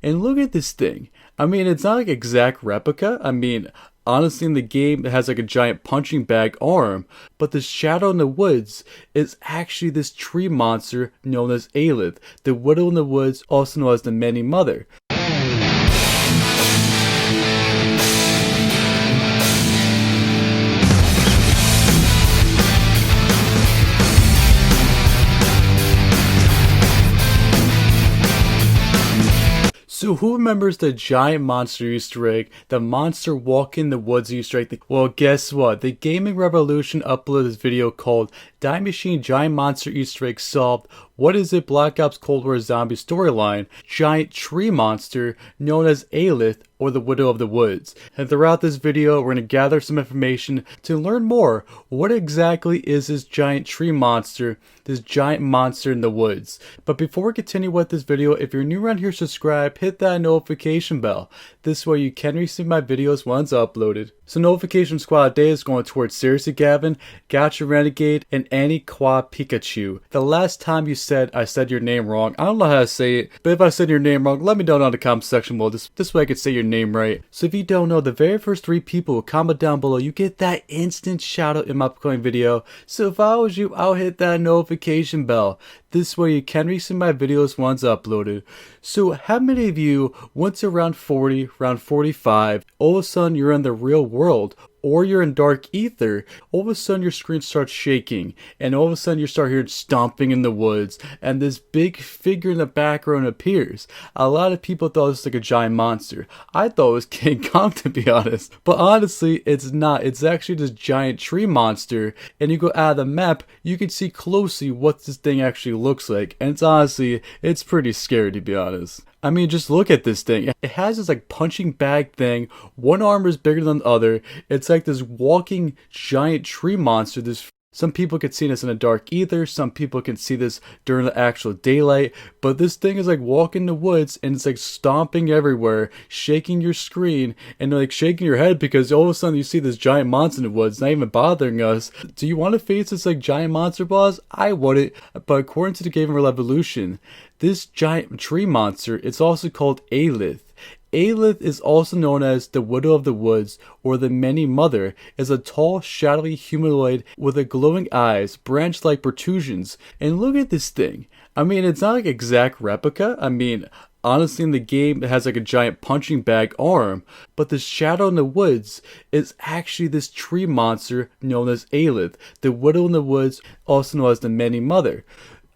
And look at this thing. I mean, it's not like exact replica. I mean, honestly, in the game, it has like a giant punching bag arm, but the shadow in the woods is actually this tree monster known as Aylith, the widow in the woods, also known as the Many Mother. So who remembers the giant monster Easter egg, the monster walking the woods Easter egg? Well, guess what? The Gaming Revolution uploaded this video called Die Machine Giant Monster Easter Egg Solved. What is it? Black Ops Cold War Zombie Storyline. Giant tree monster known as Aylith, or the Widow of the Woods. And throughout this video, we're going to gather some information to learn more. What exactly is this giant tree monster, this giant monster in the woods? But before we continue with this video, if you're new around here, subscribe, hit that notification bell. This way you can receive my videos once uploaded. So Notification Squad Day is going towards Seriously Gavin, Gotcha Renegade, and Annie Qua Pikachu. The last time you said I said your name wrong, I don't know how to say it, but if I said your name wrong, let me know down in the comment section below. This way I could say your name right. So if you don't know, the very first 3 people who comment down below, you get that instant shout out in my upcoming video. So if I was you, I'll hit that notification bell. This way you can receive my videos once uploaded. So how many of you went to round 40, round 45, all of a sudden you're in the real world, or you're in dark ether, all of a sudden your screen starts shaking, and all of a sudden you start hearing stomping in the woods, and this big figure in the background appears. A lot of people thought it was like a giant monster. I thought it was King Kong, to be honest. But honestly, it's not. It's actually this giant tree monster, and you go out of the map, you can see closely what this thing actually looks like, and it's pretty scary, to be honest. I mean, just look at this thing. It has this like punching bag thing. One arm is bigger than the other. It's like this walking giant tree monster. Some people can see this in the dark ether. Some people can see this during the actual daylight. But this thing is like walking the woods, and it's like stomping everywhere, shaking your screen, and like shaking your head because all of a sudden you see this giant monster in the woods, not even bothering us. Do you want to face this like giant monster boss? I wouldn't. But according to the Gaming Revolution, this giant tree monster, it's also called Aylith. Aylith is also known as the Widow of the Woods, or the Many Mother, is a tall, shadowy humanoid with a glowing eyes, branch-like protrusions. And look at this thing. I mean, it's not like exact replica. I mean, honestly, in the game, it has like a giant punching bag arm, but the shadow in the woods is actually this tree monster known as Aylith, the Widow in the Woods, also known as the Many Mother.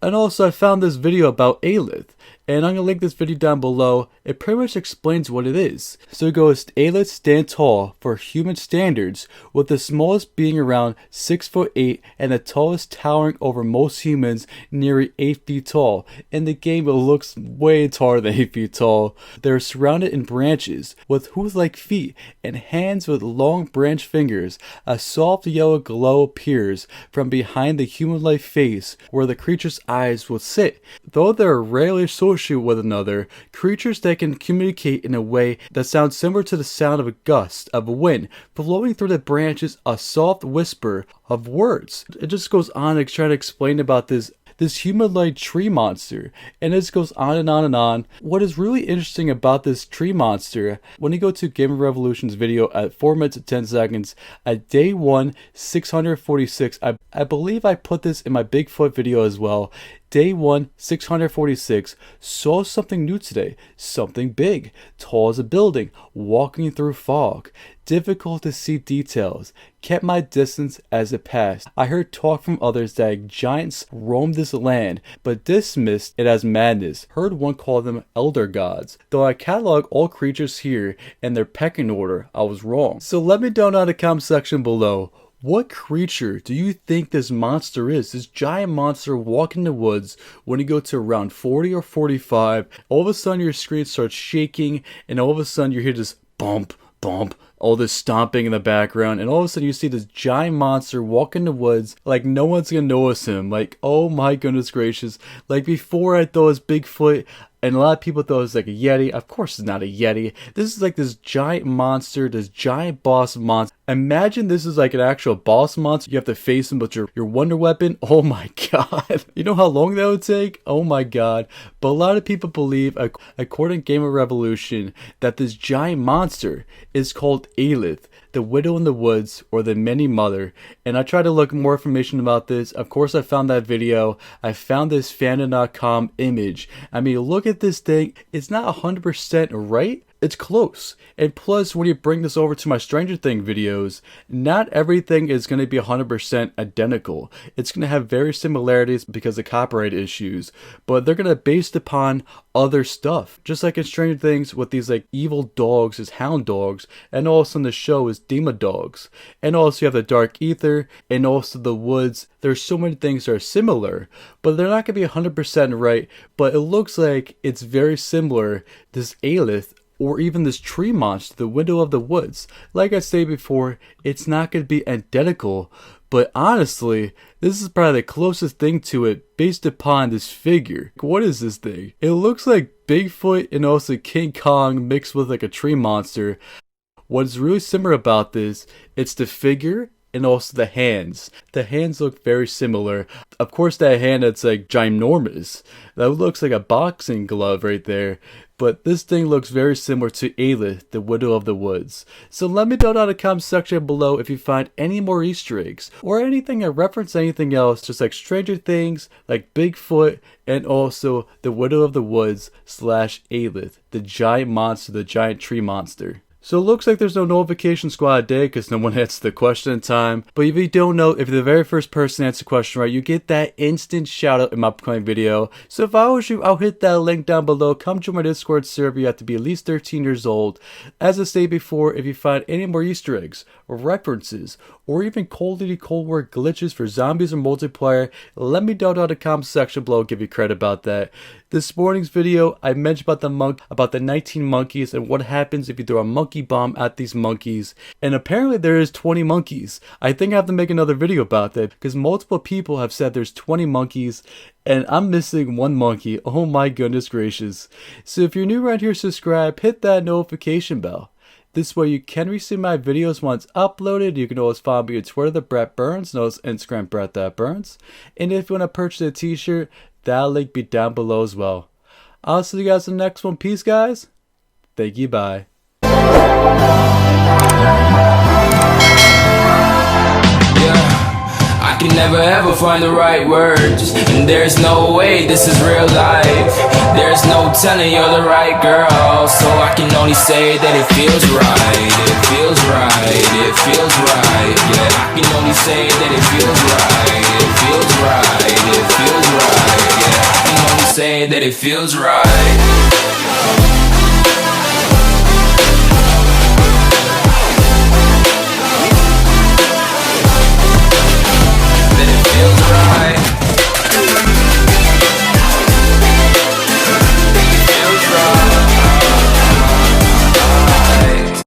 And also, I found this video about Aylith, and I'm going to link this video down below. It pretty much explains what it is. So it goes, Aylith stand tall for human standards, with the smallest being around 6'8" and the tallest towering over most humans, nearly 8 feet tall. In the game, it looks way taller than 8 feet tall. They're surrounded in branches, with hoof-like feet and hands with long branch fingers. A soft yellow glow appears from behind the human-like face, where the creature's eyes will sit. Though they are rarely associated with another, creatures that can communicate in a way that sounds similar to the sound of a gust of wind flowing through the branches, a soft whisper of words. It just goes on to try to explain about this humanoid tree monster, and this goes on and on and on. What is really interesting about this tree monster, when you go to Gaming Revolution's video at 4 minutes and 10 seconds, at day 1, 646, I believe I put this in my Bigfoot video as well. Day 1, 646, saw something new today, something big, tall as a building, walking through fog, difficult to see details, kept my distance as it passed. I heard talk from others that giants roamed this land, but dismissed it as madness. Heard one call them elder gods. Though I catalog all creatures here in their pecking order, I was wrong. So let me down in the comment section below. What creature do you think this monster is? This giant monster walking the woods. When you go to around 40 or 45, all of a sudden your screen starts shaking, and all of a sudden you hear this bump, bump, all this stomping in the background, and all of a sudden you see this giant monster walk in the woods like no one's gonna notice him. Like, oh my goodness gracious. Like, before I thought it was Bigfoot, and a lot of people thought it was like a Yeti. Of course it's not a Yeti. This is like this giant monster, this giant boss monster. Imagine this is like an actual boss monster. You have to face him with your wonder weapon. Oh my god. You know how long that would take? Oh my god. But a lot of people believe, according to TheGamingRevolution, that this giant monster is called Aylith, the widow in the woods, or the many mother. And I tried to look more information about this. Of course I found that video. I found this fandom.com image. I mean, look at this thing. It's not 100% right. It's close. And plus, when you bring this over to my Stranger Things videos, not everything is going to be 100% identical. It's going to have very similarities because of copyright issues, but they're going to be based upon other stuff. Just like in Stranger Things with these like evil dogs as hound dogs, and also in the show is demon dogs. And also you have the dark ether, and also the woods. There's so many things that are similar, but they're not going to be 100% right, but it looks like it's very similar. This Aylith, or even this tree monster, the widow of the woods. Like I said before, it's not going to be identical, but honestly, this is probably the closest thing to it based upon this figure. What is this thing? It looks like Bigfoot and also King Kong mixed with like a tree monster. What's really similar about this, it's the figure and also the hands. The hands look very similar. Of course, that hand that's like ginormous. That looks like a boxing glove right there. But this thing looks very similar to Aylith, the widow of the woods. So let me know down in the comment section below if you find any more Easter eggs or anything that reference anything else, just like Stranger Things, like Bigfoot, and also the widow of the woods / Aylith, the giant monster, the giant tree monster. So it looks like there's no notification squad today because no one answered the question in time. But if you don't know, if you're the very first person to answer the question right, you get that instant shout out in my upcoming video. So if I was you, I'll hit that link down below. Come join my Discord server. You have to be at least 13 years old. As I stated before, if you find any more Easter eggs or references or even Cold War glitches for zombies or multiplayer, let me know down in the comment section below. I'll give you credit about that. This morning's video, I mentioned about the 19 monkeys and what happens if you throw a monkey bomb at these monkeys. And apparently there is 20 monkeys. I think I have to make another video about that because multiple people have said there's 20 monkeys and I'm missing one monkey. Oh my goodness gracious. So if you're new around here, subscribe, hit that notification bell. This way you can receive my videos once uploaded. You can always follow me on Twitter, TheBrettBurnz, and also Instagram, TheBrettBurnz. And if you want to purchase a t-shirt, that'll link be down below as well. I'll see you guys in the next one. Peace, guys. Thank you. Bye. I can never ever find the right words, and there's no way this is real life. There's no telling you're the right girl, so I can only say that it feels right. It feels right, it feels right. Yeah, I can only say that it feels right. It feels right, it feels right. Yeah, I can only say that it feels right.